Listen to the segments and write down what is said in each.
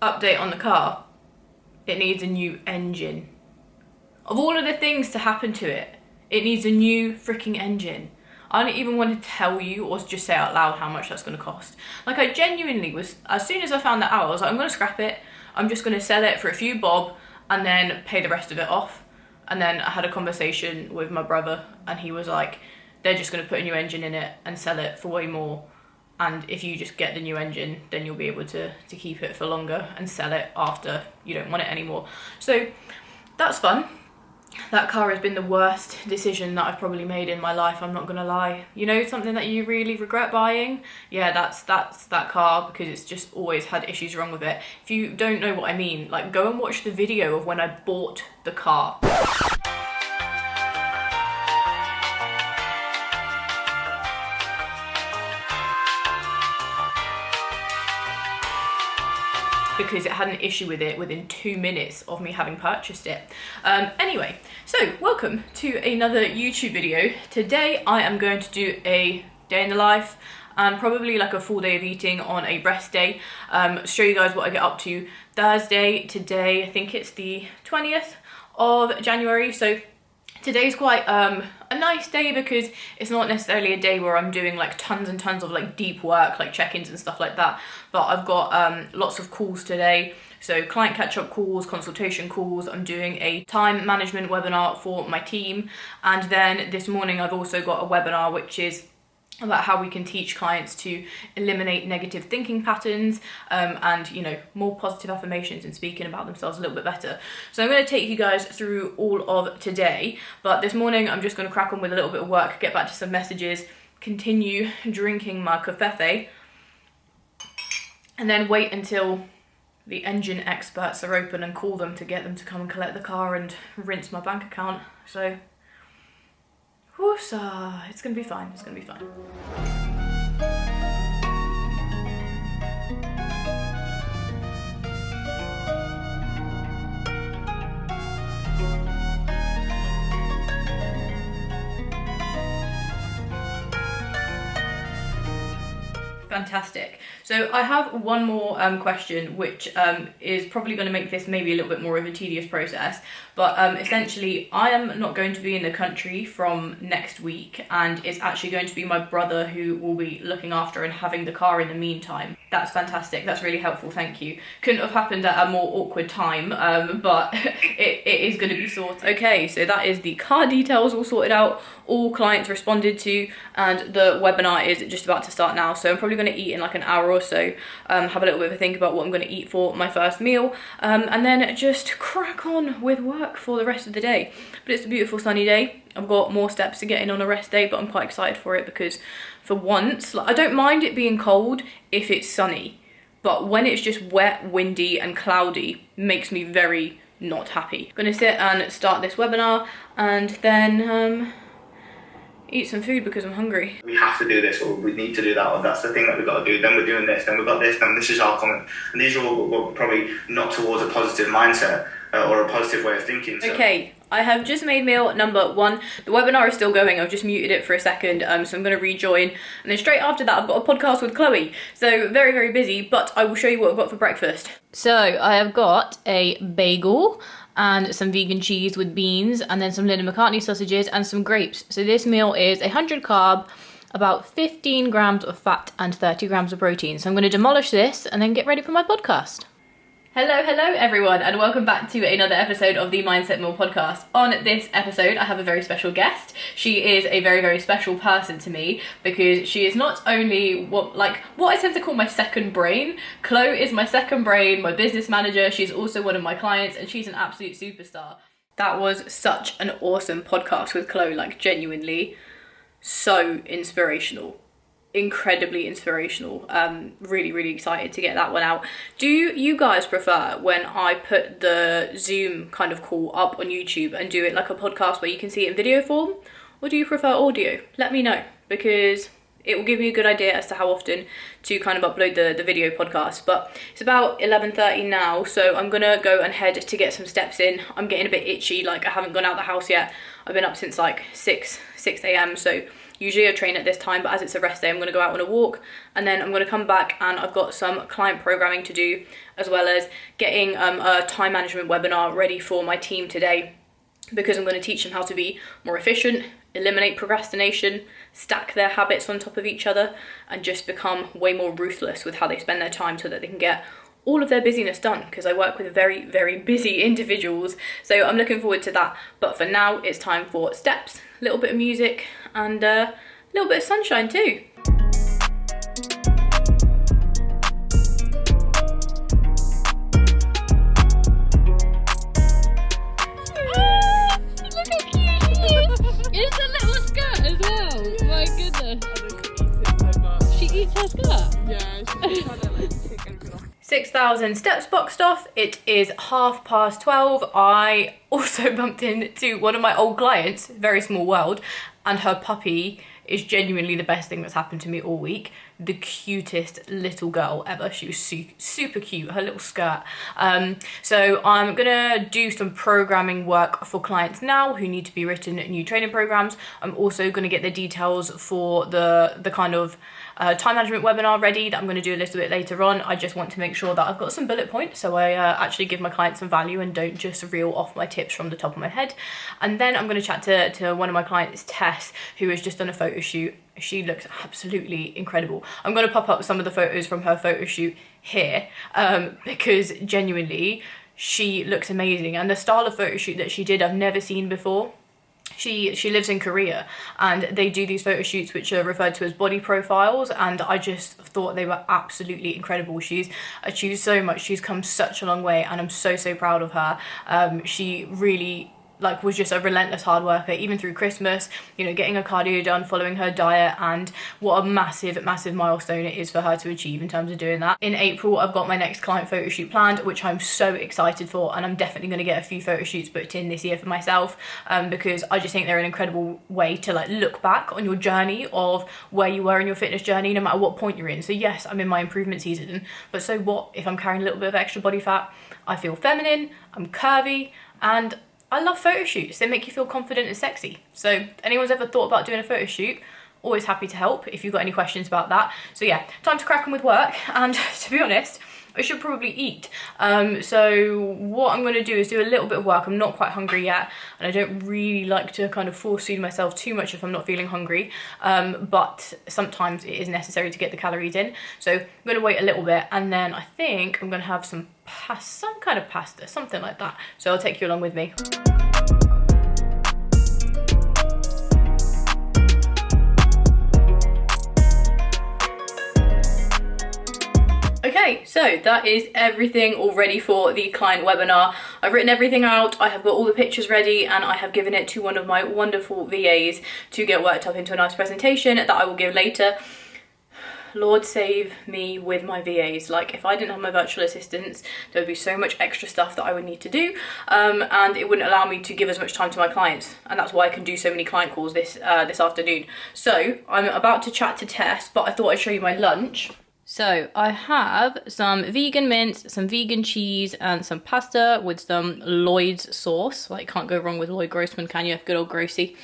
Update on the car. It needs a new engine. Of all of the things to happen to it, it needs a new freaking engine. I don't even want to tell you or just say out loud how much that's going to cost. Like, I genuinely was, as soon as I found that out, I was like, I'm going to scrap it. I'm just going to sell it for a few bob and then pay the rest of it off. And then I had a conversation with my brother and he was like, they're just going to put a new engine in it and sell it for way more. And if you just get the new engine, then you'll be able to keep it for longer and sell it after you don't want it anymore. So that's fun. That car has been the worst decision that I've probably made in my life, I'm not gonna lie. You know, something that you really regret buying? Yeah, that's that car, because it's just always had issues wrong with it. If you don't know what I mean, like, go and watch the video of when I bought the car. Because it had an issue with it within 2 minutes of me having purchased it. Anyway, so welcome to another YouTube video. Today I am going to do a day in the life and probably like a full day of eating on a rest day. Show you guys what I get up to Thursday. Today, I think it's the 20th of January. So today's quite a nice day because it's not necessarily a day where I'm doing like tons and tons of like deep work, like check-ins and stuff like that. But I've got lots of calls today. So client catch-up calls, consultation calls. I'm doing a time management webinar for my team. And then this morning I've also got a webinar which is about how we can teach clients to eliminate negative thinking patterns and, you know, more positive affirmations and speaking about themselves a little bit better. So I'm going to take you guys through all of today, but this morning I'm just going to crack on with a little bit of work, get back to some messages, continue drinking my café, and then wait until the engine experts are open and call them to get them to come and collect the car and rinse my bank account. So whoosa, it's gonna be fine, it's gonna be fine. Fantastic. So I have one more question, which is probably going to make this maybe a little bit more of a tedious process. But essentially, I am not going to be in the country from next week, and it's actually going to be my brother who will be looking after and having the car in the meantime. That's fantastic. That's really helpful. Thank you. Couldn't have happened at a more awkward time, but it is going to be sorted. Okay, so that is the car details all sorted out. All clients responded to, and the webinar is just about to start now. So I'm probably going to eat in like an hour or so, have a little bit of a think about what I'm going to eat for my first meal, and then just crack on with work for the rest of the day. But it's a beautiful sunny day. I've got more steps to get in on a rest day, but I'm quite excited for it because for once, like, I don't mind it being cold if it's sunny, but when it's just wet, windy and cloudy, makes me very not happy. I'm gonna sit and start this webinar and then eat some food because I'm hungry. We have to do this, or we need to do that, or that's the thing that we've got to do, then we're doing this, then we've got this, then this is our comment. And these are all probably not towards a positive mindset or a positive way of thinking. So. Okay, I have just made meal number 1. The webinar is still going. I've just muted it for a second, so I'm going to rejoin. And then straight after that, I've got a podcast with Chloe. So very, very busy, but I will show you what I've got for breakfast. So I have got a bagel and some vegan cheese with beans, and then some Linda McCartney sausages and some grapes. So this meal is 100 carb, about 15 grams of fat and 30 grams of protein. So I'm going to demolish this and then get ready for my podcast. Hello everyone, and welcome back to another episode of the Mindset Meal podcast. On this episode, I have a very special guest. She is a very, very special person to me because she is not only what I tend to call my second brain. Chloe is my second brain, my business manager. She's also one of my clients, and she's an absolute superstar. That was such an awesome podcast with Chloe, like genuinely so inspirational. Incredibly inspirational. Really, really excited to get that one out. Do you guys prefer when I put the Zoom kind of call up on YouTube and do it like a podcast where you can see it in video form, or do you prefer audio? Let me know, because it will give me a good idea as to how often to kind of upload the video podcast. But it's about 11:30 now, so I'm gonna go and head to get some steps in. I'm getting a bit itchy, like I haven't gone out the house yet. I've been up since like 6 a.m, so Usually I train at this time, but as it's a rest day, I'm going to go out on a walk, and then I'm going to come back and I've got some client programming to do, as well as getting a time management webinar ready for my team today, because I'm going to teach them how to be more efficient, eliminate procrastination, stack their habits on top of each other, and just become way more ruthless with how they spend their time so that they can get all of their busyness done, because I work with very, very busy individuals. So I'm looking forward to that. But for now, it's time for steps, a little bit of music, and a little bit of sunshine too. Look how cute she is! It's a little skirt as well. Yeah. My goodness. She eats her skirt? Yeah, she's trying to like take everything off. 6,000 steps boxed off. It is 12:30. I also bumped into one of my old clients, very small world, and her puppy is genuinely the best thing that's happened to me all week. The cutest little girl ever. She was super cute, her little skirt. So I'm gonna do some programming work for clients now who need to be written new training programs. I'm also gonna get the details for the kind of time management webinar ready that I'm going to do a little bit later on. I just want to make sure that I've got some bullet points so I actually give my clients some value and don't just reel off my tips from the top of my head. And then I'm going to chat to one of my clients, Tess, who has just done a photo shoot. She looks absolutely incredible. I'm going to pop up some of the photos from her photo shoot here because genuinely she looks amazing, and the style of photo shoot that she did I've never seen before. She lives in Korea, and they do these photo shoots which are referred to as body profiles, and I just thought they were absolutely incredible. She's achieved so much, she's come such a long way, and I'm so proud of her. She really was just a relentless hard worker, even through Christmas, you know, getting her cardio done, following her diet, and what a massive milestone it is for her to achieve in terms of doing that. In April, I've got my next client photo shoot planned, which I'm so excited for, and I'm definitely going to get a few photo shoots booked in this year for myself, because I just think they're an incredible way to look back on your journey of where you were in your fitness journey, no matter what point you're in. So yes, I'm in my improvement season, but so what if I'm carrying a little bit of extra body fat? I feel feminine, I'm curvy, and I love photo shoots. They make you feel confident and sexy. So if anyone's ever thought about doing a photo shoot, always happy to help if you've got any questions about that. So yeah, time to crack on with work, and to be honest, I should probably eat. So what I'm going to do is do a little bit of work. I'm not quite hungry yet, and I don't really like to kind of force feed myself too much if I'm not feeling hungry, but sometimes it is necessary to get the calories in. So I'm going to wait a little bit, and then I think I'm going to have some kind of pasta, something like that. So I'll take you along with me. Okay, so that is everything all ready for the client webinar. I've written everything out, I have got all the pictures ready, and I have given it to one of my wonderful VAs to get worked up into a nice presentation that I will give later. Lord save me with my VAs. If I didn't have my virtual assistants, there would be so much extra stuff that I would need to do, and it wouldn't allow me to give as much time to my clients, and that's why I can do so many client calls this afternoon. So I'm about to chat to Tess, but I thought I'd show you my lunch. So I have some vegan mince, some vegan cheese, and some pasta with some Lloyd's sauce. Can't go wrong with Lloyd Grossman, can you? Good old Grossy.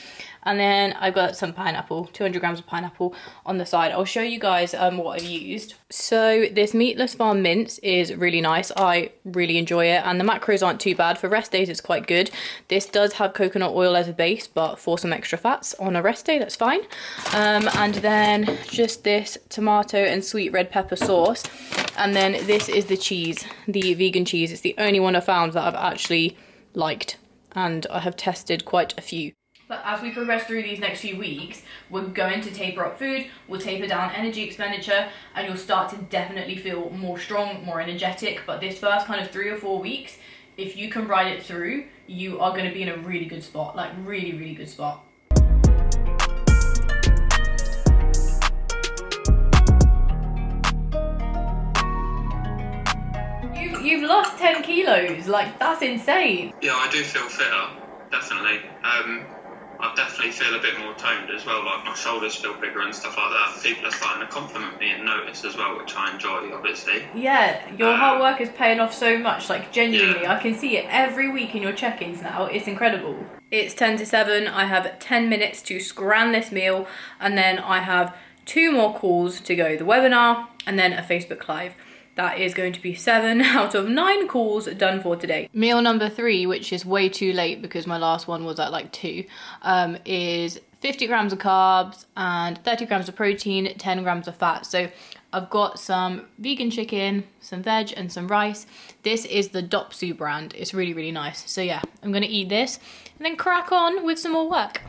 And then I've got some pineapple, 200 grams of pineapple on the side. I'll show you guys what I've used. So this meatless farm mince is really nice. I really enjoy it, and the macros aren't too bad. For rest days, it's quite good. This does have coconut oil as a base, but for some extra fats on a rest day, that's fine. And then just this tomato and sweet red pepper sauce. And then this is the cheese, the vegan cheese. It's the only one I found that I've actually liked, and I have tested quite a few. But as we progress through these next few weeks, we're going to taper up food, we'll taper down energy expenditure, and you'll start to definitely feel more strong, more energetic. But this first kind of 3 or 4 weeks, if you can ride it through, you are going to be in a really good spot, really good spot. You've lost 10 kilos, that's insane. Yeah, I do feel fitter, definitely. I definitely feel a bit more toned as well, like my shoulders feel bigger and stuff like that. People are starting to compliment me and notice as well, which I enjoy, obviously. Yeah, your hard work is paying off so much, like genuinely. I can see it every week in your check-ins now. It's incredible. It's 10 to 7. I have 10 minutes to scran this meal, and then I have 2 more calls to go. The webinar and then a Facebook Live. That is going to be 7 out of 9 calls done for today. Meal number 3, which is way too late because my last one was at like 2, is 50 grams of carbs and 30 grams of protein, 10 grams of fat. So I've got some vegan chicken, some veg and some rice. This is the Dopsu brand. It's really, really nice. So yeah, I'm gonna eat this and then crack on with some more work.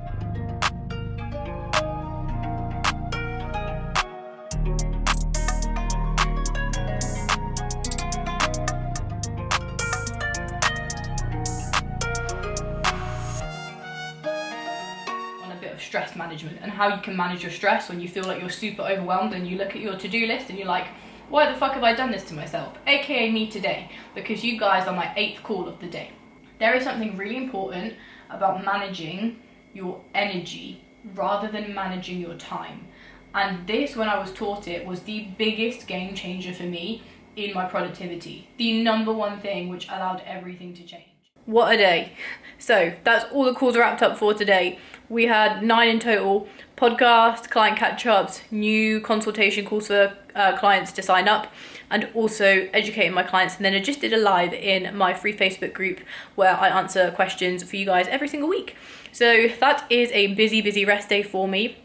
Stress management and how you can manage your stress when you feel like you're super overwhelmed and you look at your to-do list and you're like, why the fuck have I done this to myself? AKA me today, because you guys are my 8th call of the day. There is something really important about managing your energy rather than managing your time. And this, when I was taught it, was the biggest game changer for me in my productivity. The number one thing which allowed everything to change. What a day. So that's all the calls wrapped up for today. We had 9 in total: podcast, client catch-ups, new consultation calls for clients to sign up, and also educating my clients. And then I just did a live in my free Facebook group where I answer questions for you guys every single week. So that is a busy rest day for me.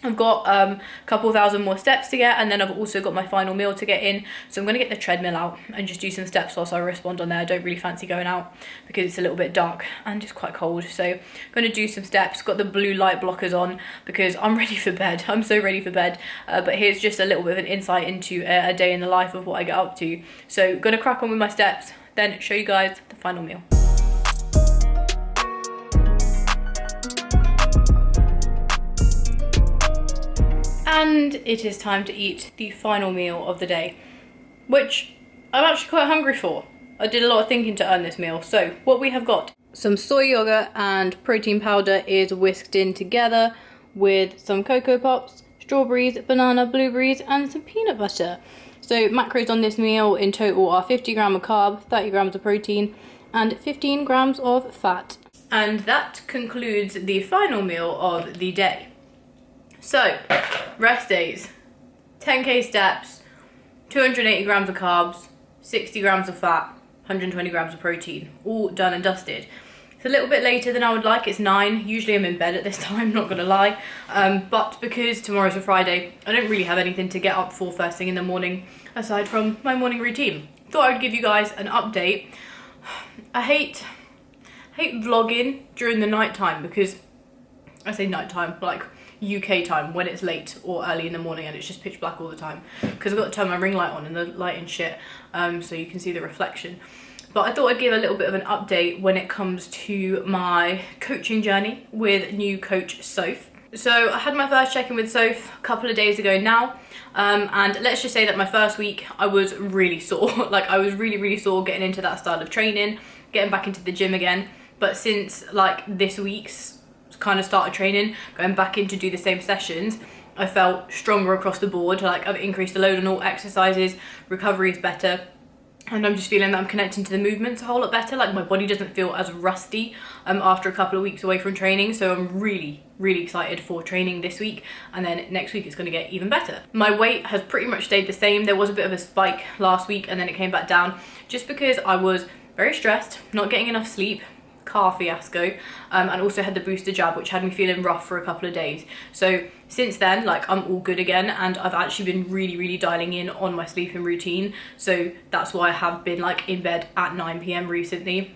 I've got a couple thousand more steps to get, and then I've also got my final meal to get in. So I'm going to get the treadmill out and just do some steps whilst I respond on there. I don't really fancy going out because it's a little bit dark and just quite cold. So I'm going to do some steps. Got the blue light blockers on because I'm ready for bed. I'm so ready for bed. But here's just a little bit of an insight into a day in the life of what I get up to. So going to crack on with my steps, then show you guys the final meal. And it is time to eat the final meal of the day, which I'm actually quite hungry for. I did a lot of thinking to earn this meal. So what we have got, some soy yogurt and protein powder is whisked in together with some Cocoa Pops, strawberries, banana, blueberries and some peanut butter. So macros on this meal in total are 50 grams of carb, 30 grams of protein and 15 grams of fat. And that concludes the final meal of the day. So, rest days, 10k steps, 280 grams of carbs, 60 grams of fat, 120 grams of protein, all done and dusted. It's a little bit later than I would like, it's 9, usually I'm in bed at this time, not gonna lie, but because tomorrow's a Friday, I don't really have anything to get up for first thing in the morning, aside from my morning routine. Thought I would give you guys an update. I hate vlogging during the night time because, I say night time, like UK time when it's late or early in the morning and it's just pitch black all the time because I've got to turn my ring light on and the lighting shit so you can see the reflection. But I thought I'd give a little bit of an update when it comes to my coaching journey with new coach Soph. So I had my first check-in with Soph a couple of days ago now, and let's just say that my first week I was really sore. Like I was really sore getting into that style of training, getting back into the gym again. But since like this week's kind of started training, going back in to do the same sessions, I felt stronger across the board. Like I've increased the load on all exercises, recovery is better, and I'm just feeling that I'm connecting to the movements a whole lot better. Like my body doesn't feel as rusty after a couple of weeks away from training. So I'm really excited for training this week, and then next week it's going to get even better. My weight has pretty much stayed the same. There was a bit of a spike last week and then it came back down just because I was very stressed, not getting enough sleep, car fiasco, and also had the booster jab which had me feeling rough for a couple of days. So since then, like I'm all good again, and I've actually been really dialing in on my sleeping routine. So that's why I have been like in bed at 9 p.m. recently,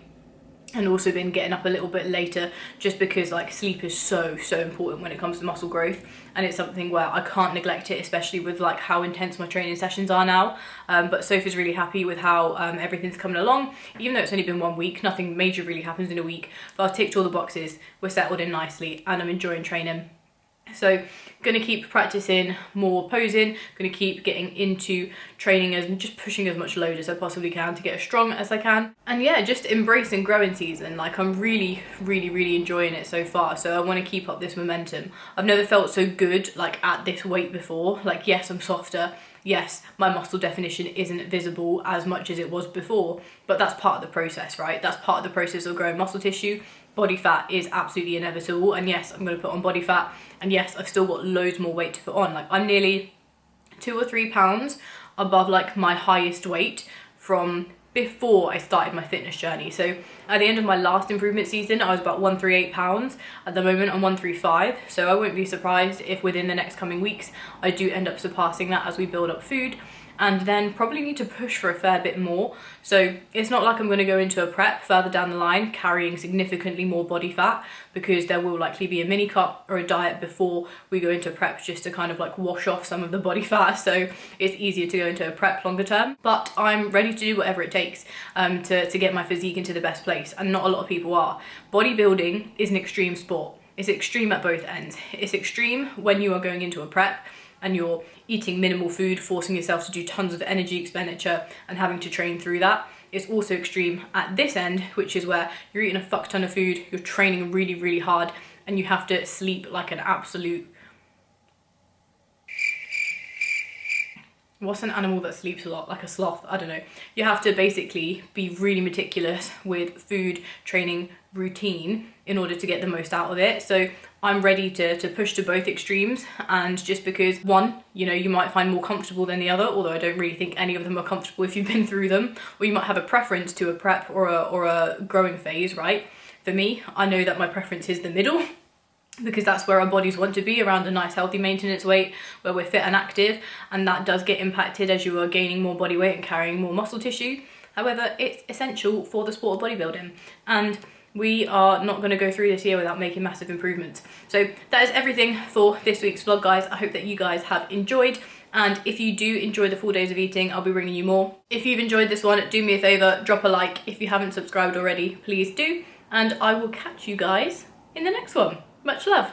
and also been getting up a little bit later just because like sleep is so important when it comes to muscle growth, and it's something where I can't neglect it, especially with like how intense my training sessions are now. But Sophie's really happy with how everything's coming along, even though it's only been 1 week. Nothing major really happens in a week, but I've ticked all the boxes, we're settled in nicely and I'm enjoying training. So gonna keep practicing more posing, gonna keep getting into training and just pushing as much load as I possibly can to get as strong as I can. And yeah, just embracing growing season. Like I'm really enjoying it so far. So I want to keep up this momentum. I've never felt so good like at this weight before. Like yes, I'm softer. Yes, my muscle definition isn't visible as much as it was before, but that's part of the process, right? That's part of the process of growing muscle tissue. Body fat is absolutely inevitable, and yes, I'm going to put on body fat, and yes, I've still got loads more weight to put on. Like I'm nearly 2 or 3 pounds above like my highest weight from before I started my fitness journey. So at the end of my last improvement season, I was about 138 pounds. At the moment, I'm 135. So I won't be surprised if within the next coming weeks, I do end up surpassing that as we build up food, and then probably need to push for a fair bit more. So it's not like I'm going to go into a prep further down the line carrying significantly more body fat, because there will likely be a mini cut or a diet before we go into prep just to kind of like wash off some of the body fat. So it's easier to go into a prep longer term, but I'm ready to do whatever it takes to get my physique into the best place, and not a lot of people are. Bodybuilding is an extreme sport. It's extreme at both ends. It's extreme when you are going into a prep and you're eating minimal food, forcing yourself to do tons of energy expenditure and having to train through that. It's also extreme at this end, which is where you're eating a fuck ton of food, you're training really hard, and you have to sleep like an absolute... What's an animal that sleeps a lot? Like a sloth, I don't know. You have to basically be really meticulous with food, training, routine in order to get the most out of it. So I'm ready to push to both extremes, and just because one, you know, you might find more comfortable than the other, although I don't really think any of them are comfortable if you've been through them, or you might have a preference to a prep or a growing phase, right? For me, I know that my preference is the middle, because that's where our bodies want to be, around a nice healthy maintenance weight where we're fit and active, and that does get impacted as you are gaining more body weight and carrying more muscle tissue. However, it's essential for the sport of bodybuilding, and we are not going to go through this year without making massive improvements. So that is everything for this week's vlog, guys. I hope that you guys have enjoyed, and if you do enjoy the 4 days of eating, I'll be bringing you more. If you've enjoyed this one, do me a favour, drop a like. If you haven't subscribed already, please do, and I will catch you guys in the next one. Much love.